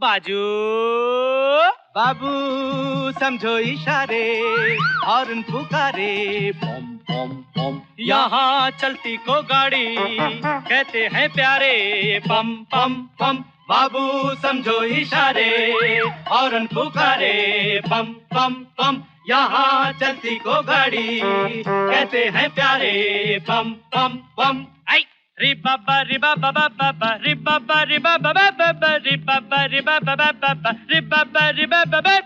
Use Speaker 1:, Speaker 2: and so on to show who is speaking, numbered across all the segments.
Speaker 1: बाजू
Speaker 2: बाबू समझो इशारे, हॉर्न पुकारे, पम पम पम।
Speaker 1: यहाँ चलती को गाड़ी कहते हैं प्यारे, पम पम पम।
Speaker 2: बाबू समझो इशारे, हॉर्न पुकारे, पम पम पम। यहाँ चलती को गाड़ी कहते हैं प्यारे, पम पम पम।
Speaker 1: रि बाबा रि बाबा बाबा रि बाबा रि बाबा बाबा रि बाबा रि बाबा बाबा रि बाबा रि बाबा।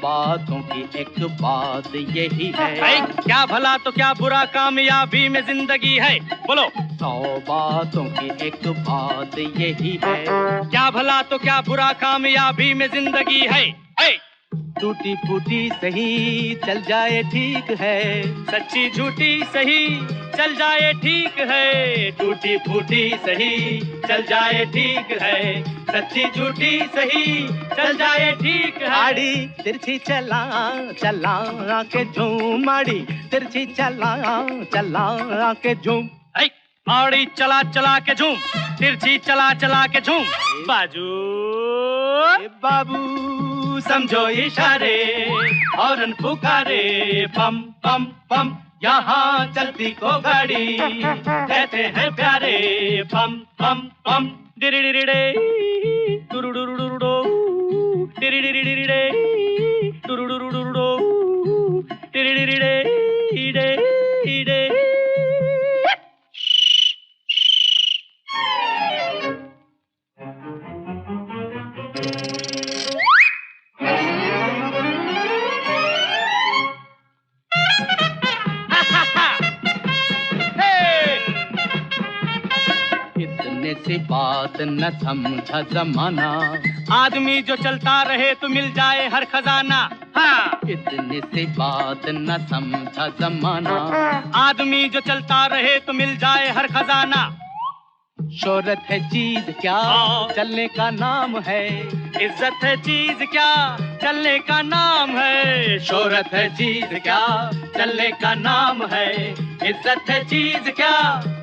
Speaker 2: बातों की एक बात यही है,
Speaker 1: क्या भला तो क्या बुरा कामयाबी में जिंदगी है, बोलो।
Speaker 2: 100 बातों की एक बात यही है,
Speaker 1: क्या भला तो क्या बुरा कामयाबी में जिंदगी है।
Speaker 2: टूटी फूटी सही चल जाए ठीक है,
Speaker 1: सच्ची झूठी सही चल जाए ठीक है।
Speaker 2: टूटी फूटी सही चल जाए ठीक है, सच्ची झूठी सही चल जाए ठीक है। आड़ी तिरछी चला चला के झूम, आड़ी तिरछी चला चला के झूम।
Speaker 1: आड़ी चला चला के झूम, तिरछी चला चला के झूम। बाजू
Speaker 2: बाबू समझो इशारे, हॉर्न पुकारे, पम पम पम। यहाँ चलती को गाड़ी कहते हैं प्यारे, पम पम पम।
Speaker 1: डिरिडिरिडे डुरुडुरुडुरुडो, डिरिडिरिडिरिडे डुरुडुरुडुरुडो, डिरिडिरिडे इडे इडे।
Speaker 2: इतने से बात न समझा जमाना,
Speaker 1: आदमी जो चलता रहे तो मिल जाए हर खजाना। हाँ,
Speaker 2: इतने से बात न समझा जमाना,
Speaker 1: आदमी जो चलता रहे तो मिल जाए हर खजाना।
Speaker 2: शोहरत है चीज क्या चलने का नाम है,
Speaker 1: इज्जत है चीज क्या चलने का नाम है।
Speaker 2: शोहरत है चीज क्या चलने का नाम है, इज्जत है चीज क्या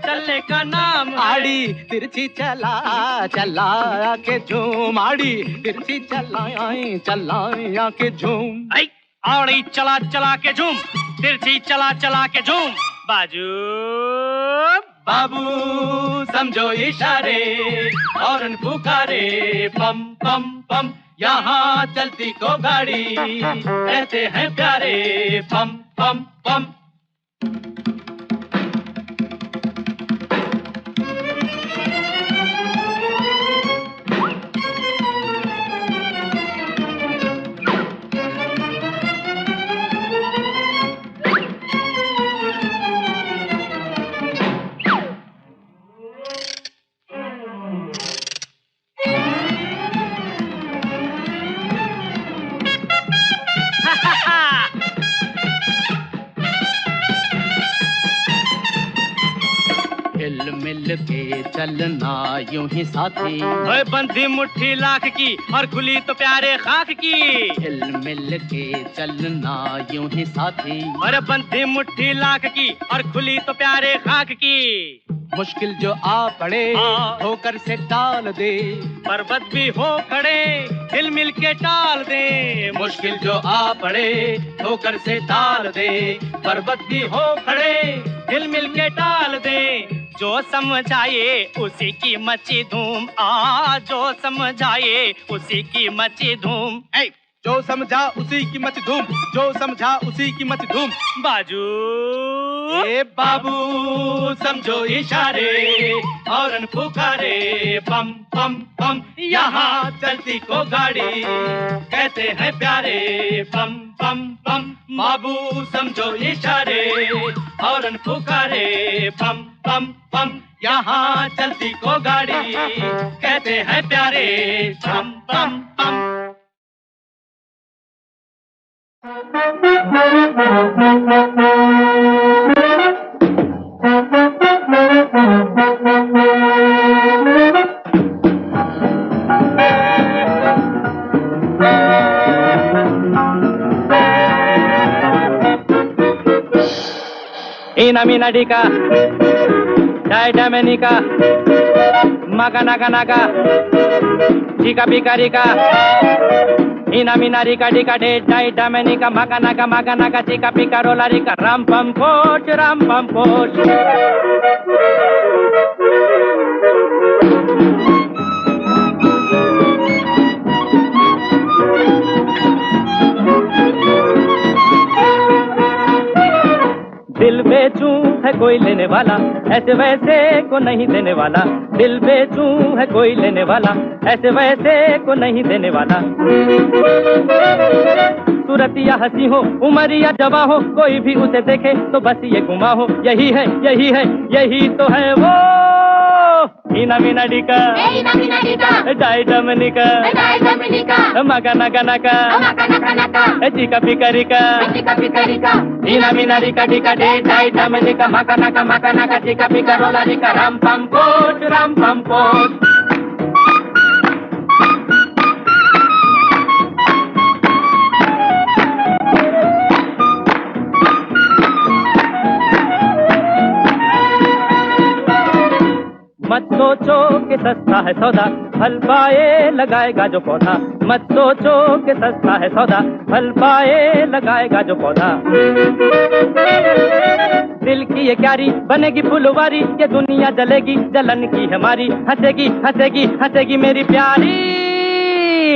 Speaker 1: चलने का नाम है।
Speaker 2: आड़ी तिरछी चला चला के झूम, आड़ी तिरछी चला चला के झूम।
Speaker 1: आड़ी चला चला के झूम, तिरछी चला चला के झूम। बाजू
Speaker 2: बाबू समझो इशारे, हॉर्न पुकारे, पम पम पम। यहाँ चलती को गाड़ी कहते हैं प्यारे, पम पम पम। हिल मिल के चलना यूं ही साथी,
Speaker 1: बंधी मुट्ठी लाख की और खुली तो प्यारे खाक की।
Speaker 2: हिल मिल के चलना यूं ही साथी,
Speaker 1: अरे बंधी मुट्ठी लाख की और खुली तो प्यारे खाक की।
Speaker 2: मुश्किल जो आ पड़े ठोकर से टाल दे,
Speaker 1: पर्वत भी हो खड़े हिल मिल के टाल दे।
Speaker 2: मुश्किल जो आ पड़े ठोकर से टाल दे, पर्वत भी हो खड़े
Speaker 1: हिल मिल के टाल दे। जो समझाए उसी की मची धूम, जो समझाए उसी की मची धूम।
Speaker 2: जो समझा उसी की मच धूम, जो समझा उसी की मच धूम।
Speaker 1: बाजू
Speaker 2: ए बाबू समझो इशारे, हॉर्न पुकारे, पम पम पम। यहाँ चलती को गाड़ी कहते हैं प्यारे, पम पम पम। बाबू समझो इशारे, हॉर्न पुकारे, पम पम पम। यहाँ चलती को गाड़ी कहते हैं प्यारे, पम पम पम।
Speaker 1: Ina mina dika, dai damenika, maga naga naga, chika pika rika. Ina mina rika dika dai damenika, maga naga chika pika rola rika. Ram pam poch, ram pam poch. दिल बेचूं है कोई लेने वाला, ऐसे वैसे को नहीं देने वाला। दिल बेचूं है कोई लेने वाला, ऐसे वैसे को नहीं देने वाला। सूरत या हंसी हो, उम्र या जवां हो, कोई भी उसे देखे तो बस ये गुमा हो। यही है, यही है, यही तो है वो। Ina mina dika, dai damenika, maga naga naga, chika pika rika. Ina mina rika dika dai damenika, maga naga, chika pika rola rika. Ram pam poch, ram pam poch. मत सोचो कि सस्ता है सौदा, फल पाए लगाएगा जो पौधा। मत सोचो कि सस्ता है सौदा, फल पाए लगाएगा जो पौधा। दिल की ये क्यारी बनेगी फुलवारी, ये दुनिया जलेगी जलन की हमारी। हंसेगी हंसेगी हंसेगी मेरी प्यारी।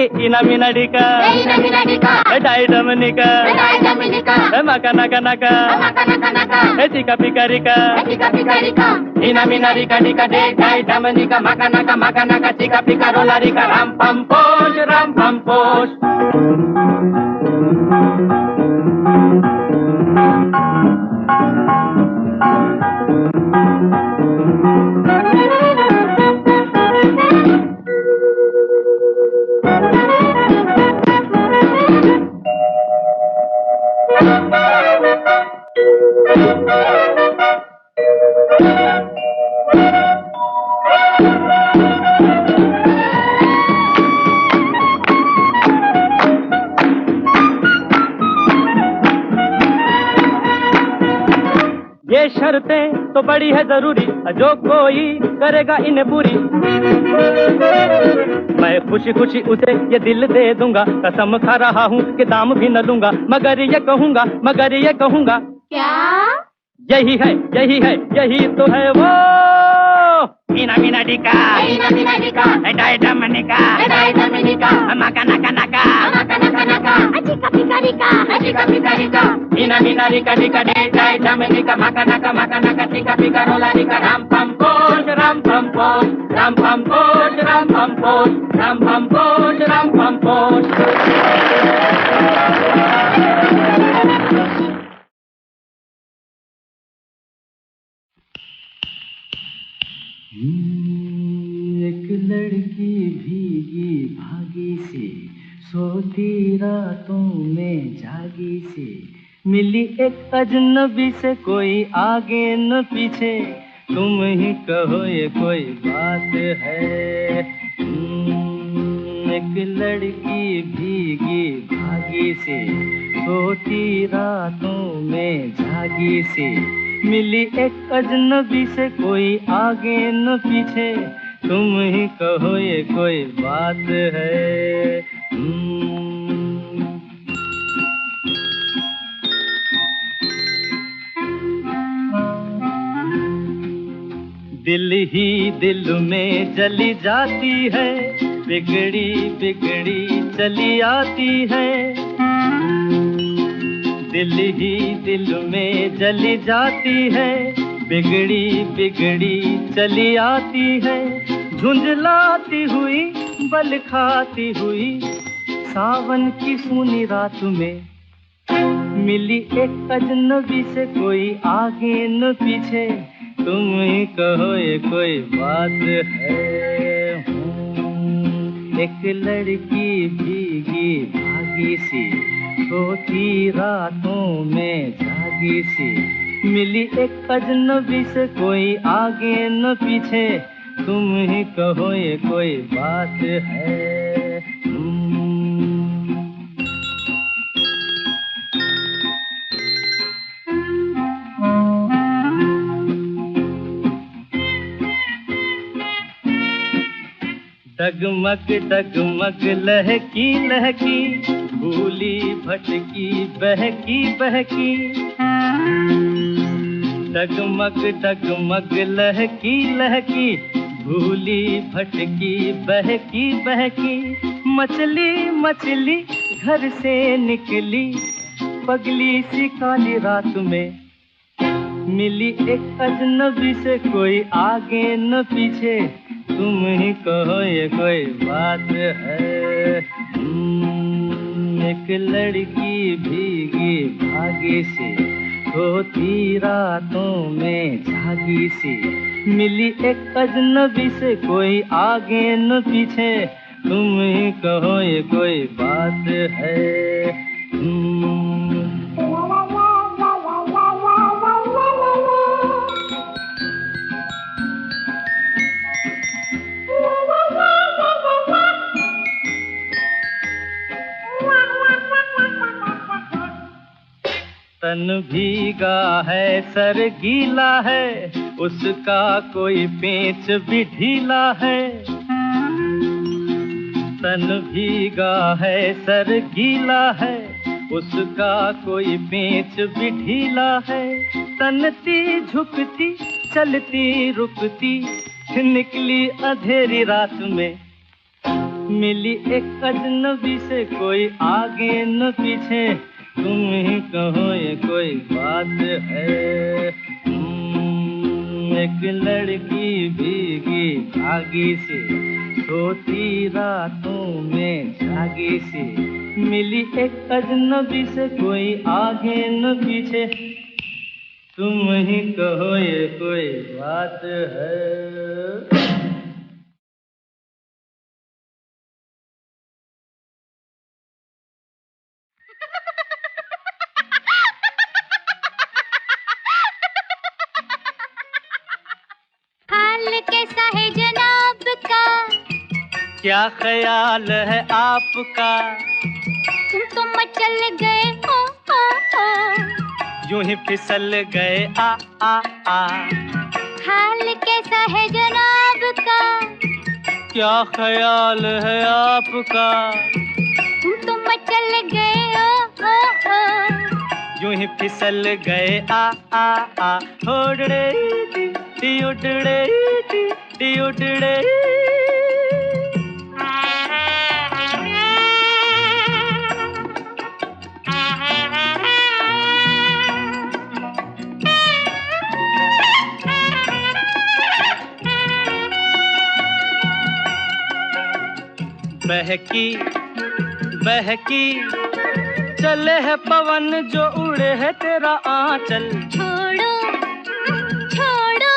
Speaker 1: Ina mina dika, dai damenika, maga naga naga, chika pika rika. Ina mina rika dika dai damenika, maga naga, chika pika rola rika. Ram pam poch, ram pam poch. ये शर्तें तो बड़ी है जरूरी, जो कोई करेगा इन्हें पूरी। मैं खुशी खुशी उसे ये दिल दे दूंगा, कसम खा रहा हूँ कि दाम भी न लूंगा। मगर ये कहूँगा
Speaker 3: क्या?
Speaker 1: यही है, यही है, यही तो है वो। Ina mina dika, dai damenika, maga naga naga,
Speaker 3: Chika pika rika.
Speaker 1: Ina mina rika dika dai damenika, maga naga, chika pika rola rika. Ram pam poch, ram pam poch, ram pam poch, ram pam poch, ram pam poch, ram pam poch.
Speaker 2: एक लड़की भीगी भागी सी, सोती रातों में जागी सी। मिली एक अजनबी से, कोई आगे न पीछे। तुम ही कहो ये कोई बात है। एक लड़की भीगी भागी सी, सोती रातों में जागी सी। मिली एक अजनबी से, कोई आगे न पीछे। तुम ही कहो ये कोई बात है। दिल ही दिल में जली जाती है, बिगड़ी बिगड़ी चली आती है। दिल ही दिल में जली जाती है, बिगड़ी बिगड़ी चली आती है। झुंझलाती हुई बल खाती हुई, सावन की सूनी रात में। मिली एक अजनबी से, कोई आगे न पीछे। तुम ही कहो ये कोई बात है। एक लड़की भीगी भागी सी, सोती रातों में जागी सी। मिली एक अजनबी से, कोई आगे न पीछे। तुम ही कहो ये कोई बात है।
Speaker 1: डगमग डगमग लहकी लहकी, भूली भटकी बहकी बहकी। डगमग डगमग लहकी लहकी, भूली भटकी बहकी बहकी। मछली मछली घर से निकली, पगली सी काली रात में। मिली एक अजनबी से, कोई आगे न पीछे। तुम ही कहो ये कोई बात है। एक लड़की भीगी भागी सी, होती रातों में जागी सी। मिली एक अजनबी से, कोई आगे न पीछे। तुम ही कहो ये कोई बात है। तन भीगा है सर गीला है, उसका कोई पेच भी ढीला है। तन भीगा है सर गीला है, उसका कोई पेच भी ढीला है। तनती झुकती चलती रुकती, निकली अंधेरी रात में। मिली एक अजनबी से, कोई आगे न पीछे। तुम ही कहो ये कोई बात है। एक लड़की भीगी भागी सी, सोती रातों में जागी सी। मिली एक अजनबी से, कोई आगे न पीछे। तुम ही कहो ये कोई बात है।
Speaker 3: कैसा है जनाब का,
Speaker 1: क्या ख्याल है आपका।
Speaker 3: तुम तो मचल गए हो,
Speaker 1: यूं ही फिसल गए आ।
Speaker 3: हाल कैसा है जनाब का,
Speaker 1: क्या ख्याल है आपका।
Speaker 3: तुम तो मचल गए हो,
Speaker 1: यूं ही फिसल गए आ। उड़ड़े टी उड़ड़े टी उड़ड़े। बहकी बहकी चले है पवन, जो उड़े है तेरा आंचल।
Speaker 3: छोड़ो छोड़ो,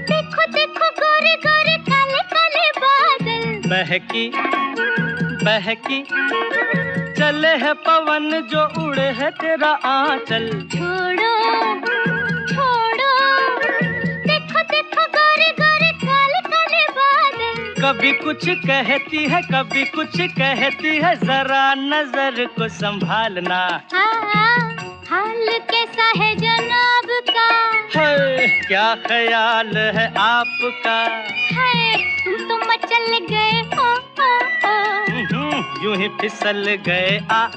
Speaker 3: देखो देखो गोरे गोरे काले काले बादल।
Speaker 1: बहकी बहकी चले है पवन, जो उड़े है तेरा आंचल।
Speaker 3: छोड़ो छोड़ो, देखो देखो गोरे गोरे काले काले बादल।
Speaker 1: कभी कुछ कहती है कभी कुछ कहती है, जरा नजर को संभालना।
Speaker 3: हाल कैसा है जनाब का,
Speaker 1: है क्या ख्याल है आपका।
Speaker 3: है तुम तो मचल गए हो,
Speaker 1: यूं ही फिसल गए आ।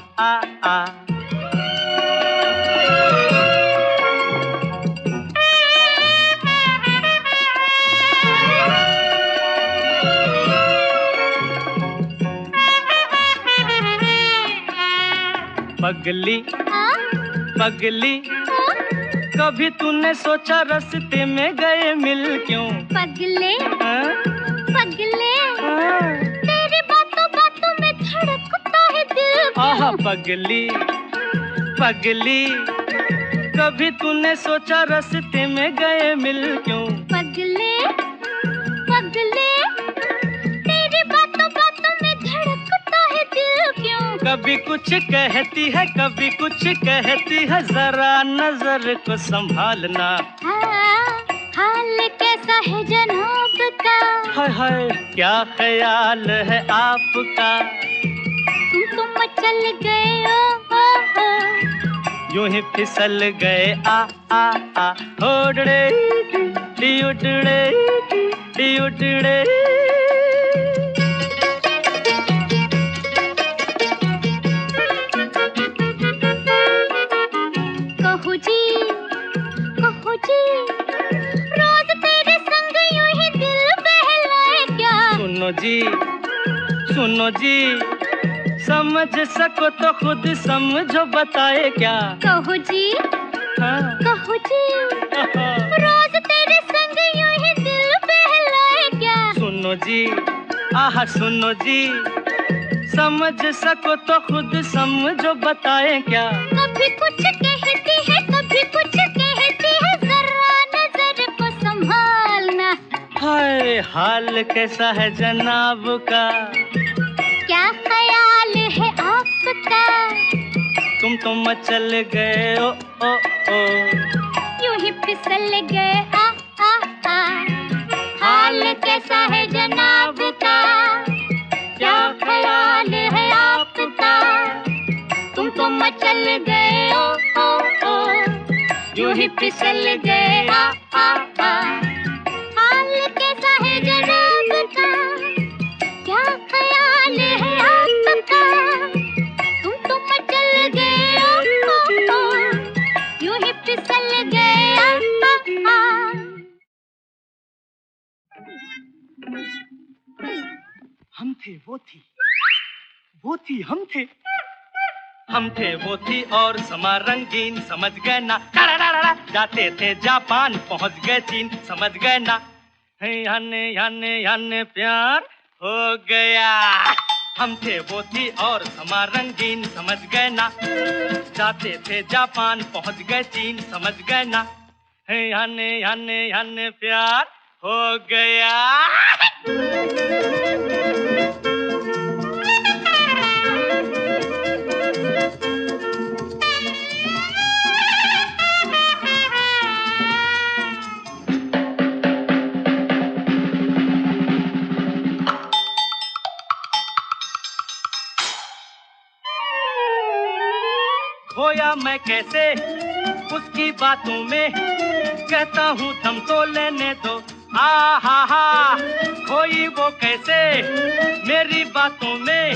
Speaker 1: पगली पगली, कभी तूने सोचा रास्ते में गए मिल क्यों।
Speaker 3: पगले पगले, तेरी बातों बातों में धड़कता है दिल क्यों।
Speaker 1: पगली पगली, कभी तूने सोचा रास्ते में गए मिल क्यों।
Speaker 3: पगले पगले, तेरी बातों बातों में धड़कता है दिल क्यों।
Speaker 1: कभी कुछ कहती है कभी कुछ कहती है, जरा नजर को संभालना।
Speaker 3: हाल कैसा है जनाब का,
Speaker 1: हाय हाय क्या ख्याल है आपका।
Speaker 3: तुम तो मचल गए हो,
Speaker 1: यूं ही फिसल गए आ। उड़ड़े टी उड़ड़े टी उड़ड़े।
Speaker 3: कहो जी, रोज तेरे संग यूं ही दिल बहलाए क्या?
Speaker 1: सुनो जी, समझ सको तो खुद समझो, बताए क्या?
Speaker 3: कहो जी,
Speaker 1: हाँ?
Speaker 3: कहो जी, रोज तेरे संग यूं ही दिल बहलाए क्या?
Speaker 1: सुनो जी, आह सुनो जी, समझ सको तो खुद समझो, बताए क्या?
Speaker 3: कभी कुछ कहती है, कभी कुछ कहती है, जरा नजर को संभालना।
Speaker 1: हाय, हाल कैसा है जनाब का?
Speaker 3: क्या ख्याल है आपका?
Speaker 1: तुम तो मचल गए ओ ओ ओ,
Speaker 3: यूं ही फिसल गए आ आ आ। हाल कैसा है जनाब का? क्या ख्याल है आपका? तुम तो मचल गए ओ ओ ओ, यूं ही फिसल गए आ आ आ। हाल कैसा है जनाब का? क्या ख्याल है आपका? तुम तो मचल गए ओ ओ ओ, यूं ही फिसल गए आ आ आ।
Speaker 1: हम थे वो थी, वो थी हम थे, हम थे वो थी और समा रंगीन, समझ गए ना? जाते थे जापान, पहुंच गए चीन, समझ गए ना? याने प्यार हो गया। हम थे वो थी और समा रंगीन, समझ गए ना? जाते थे जापान, पहुंच गए चीन, समझ गए ना? याने प्यार हो गया। खोया मैं कैसे उसकी बातों में, कहता हूँ थम तो लेने दो, आ हा, खोई वो कैसे मेरी बातों में,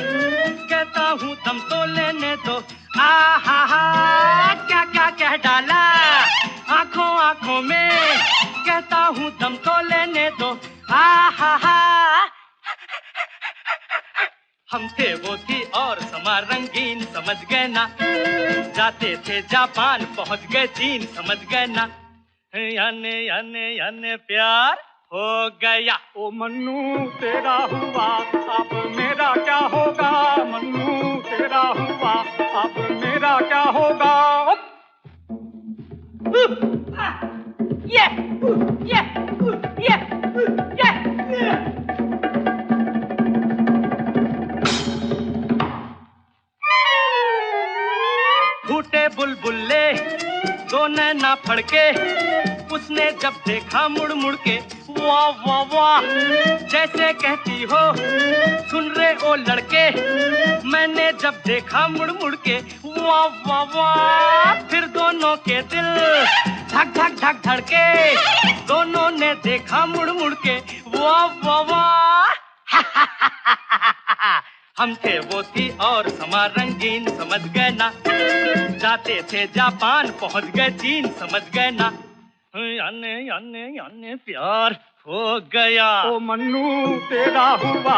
Speaker 1: कहता हूँ थम तो लेने दो, आ हा, क्या क्या कह डाला आंखों आंखों में, कहता हूँ थम तो लेने दो, आ हा। हम थे वो थी और समा रंगीन, समझ गए ना? जाते थे जापान, पहुंच गए चीन, समझ गए ना? याने प्यार हो गया।
Speaker 4: ओ मन्नू तेरा हुआ, अब मेरा क्या होगा? मन्नू तेरा हुआ, अब मेरा क्या होगा?
Speaker 1: फूटे बुलबुल्ले दो नैना फड़के, उसने जब देखा मुड़ मुड़ के, वाह वाह वाह, जैसे कहती हो सुन रे ओ लड़के, मैंने जब देखा मुड़ मुड़ के, वाह वाह वाह, फिर दोनों के दिल धक धक धक धड़के, दोनों ने देखा मुड़ मुड़ के, वाह वाह वाह। हम थे वो थी और समा रंगीन, समझ गए ना? जाते थे जापान, पहुंच गए चीन, समझ गए ना? याने प्यार हो गया।
Speaker 4: ओ मन्नू तेरा हुआ,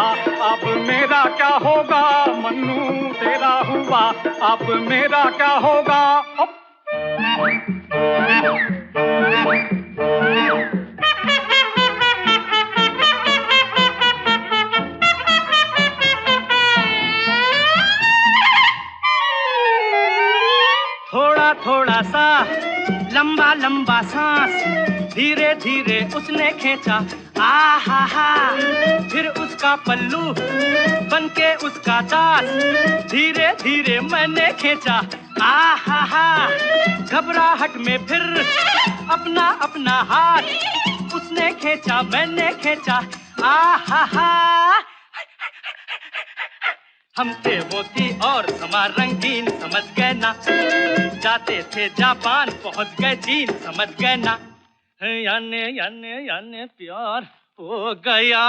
Speaker 4: अब मेरा क्या होगा? मन्नू तेरा हुआ, अब मेरा क्या होगा?
Speaker 1: थोड़ा थोड़ा सा लंबा लंबा सांस, धीरे धीरे उसने खींचा, आ हा, फिर उसका पल्लू बनके उसका दास, धीरे धीरे मैंने खींचा, आ हा, घबराहट में फिर अपना अपना हाथ उसने खींचा, मैंने खींचा, आ हा। हम थे वो थी और समा रंगीन, समझ गए ना? जाते थे जापान, पहुंच गए चीन, समझ गए ना? याने प्यार हो गया।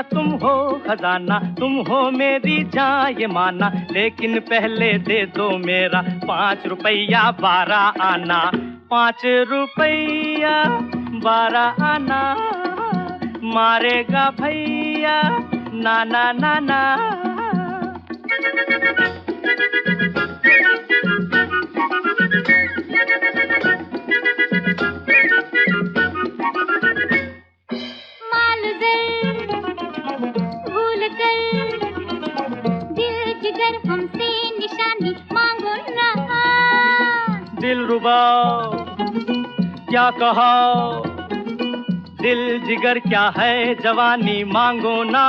Speaker 1: तुम हो खजाना, तुम हो मेरी जान ये माना, लेकिन पहले दे दो मेरा 5 रुपया 12 आना। 5 रुपया 12 आना, मारेगा भैया नाना नाना। दिलरुबा क्या कहा, दिल जिगर क्या है जवानी मांगो ना।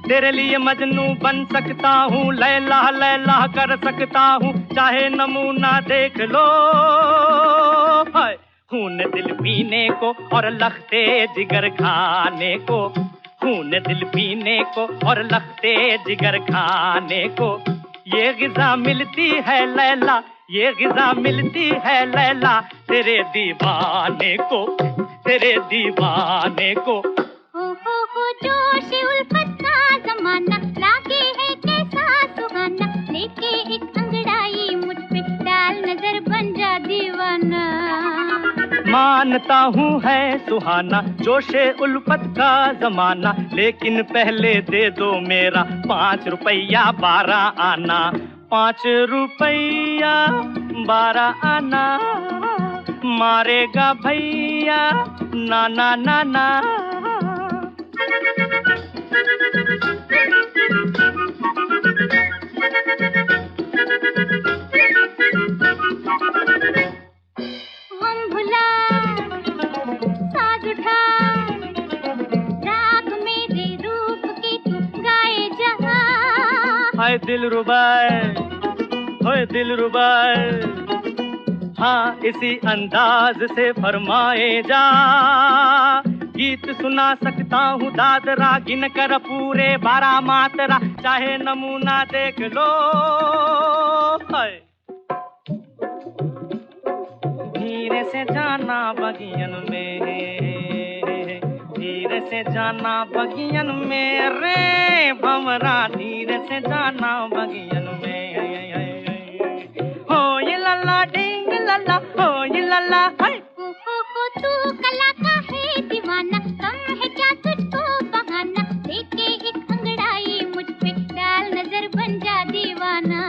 Speaker 1: तेरे लिए मजनू बन सकता हूँ, लैला लैला कर सकता हूँ, चाहे नमूना देख लो। हाय खून दिल पीने को और लखते जिगर खाने को, खून दिल पीने को और लखते जिगर खाने को। ये ग़िज़ा मिलती है लैला, ये ग़िज़ा मिलती है लैला, तेरे दीवाने को, तेरे दीवाने को।
Speaker 3: हो जोश उल्फत का ज़माना, लागे है कैसा सुहाना, लेके एक अंगड़ाई मुझ पे डाल नजर बन जा दीवाना।
Speaker 1: मानता हूँ है सुहाना जोशे उल्फत का ज़माना, लेकिन पहले दे दो मेरा 5 रुपया 12 आना। 5 रुपया 12 आना, मारेगा भैया नाना नाना।
Speaker 3: हम भुला साज उठा, राग मेरे रूप की तू गाए जहाँ।
Speaker 1: हाय दिलरुबा, हाय दिलरुबा, हाँ इसी अंदाज से फरमाए जा। गीत सुना सकता हूँ दादरा गिन कर पूरे 12 मात्रा, चाहे नमूना देख लो। हाय धीरे से जाना बगियन में, धीरे से जाना बगियन में रे भंवरा, धीरे से जाना बगियन में। हो ये लल्ला डिंग लल्ला, हो ये लल्ला। हाय
Speaker 3: तू कला का है दीवाना, कम है क्या तुझको बहाना, लेके एक अंगड़ाई मुझ पे डाल नजर बन जा दीवाना।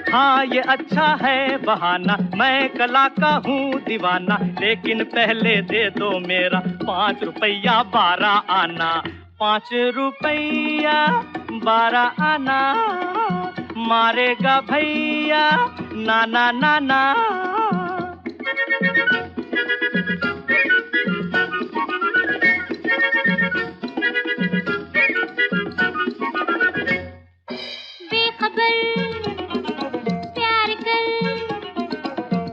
Speaker 1: हाँ ये अच्छा है बहाना, मैं कला का हूँ दीवाना, लेकिन पहले दे दो मेरा 5 रुपया 12 आना। 5 रुपया 12 आना, मारेगा भैया नाना नाना।
Speaker 3: बेखबर प्यार कर,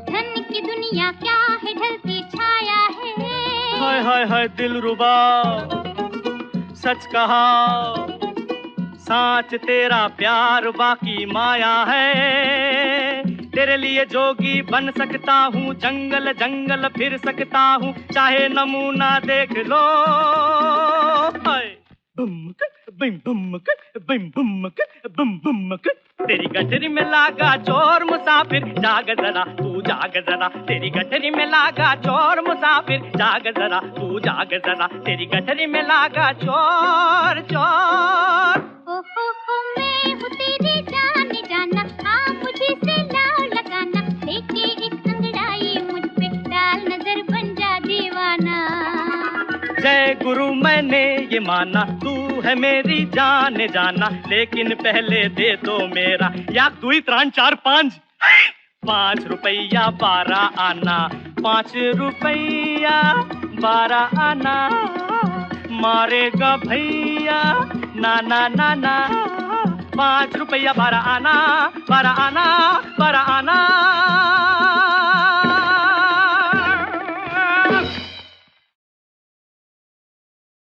Speaker 3: धन की दुनिया क्या है ढलती छाया है।
Speaker 1: हाय हाय हाय दिलरुबा सच कहा, साच तेरा प्यार बाकी माया है। तेरे लिए जोगी बन सकता हूँ, जंगल जंगल फिर सकता हूँ, चाहे नमूना देख लो। हाय बम्मक बिम बम्मक बिम बम्मक बम बम्मक। तेरी गठरी में लागा चोर मुसाफिर, जाग जरा तू जाग जरा, तेरी गठरी में लागा चोर मुसाफिर, जाग जरा तू जाग जरा, तेरी गठरी में लागा चोर चोर।
Speaker 3: हो मैं हूँ तेरी जान जाना, हाँ मुझे से लाओ लगाना, लेके एक अंगड़ाई मुझ पे डाल नजर बन जा दीवाना।
Speaker 1: गुरु मैंने ये माना, तू है मेरी जान जाना, लेकिन पहले दे दो मेरा 1 2 3 4 5 5 रुपया 12 आना, 5 रुपया 12 आना, मारेगा भैया ना ना ना ना, 5 रुपया 12 आना, 12 आना, 12 आना।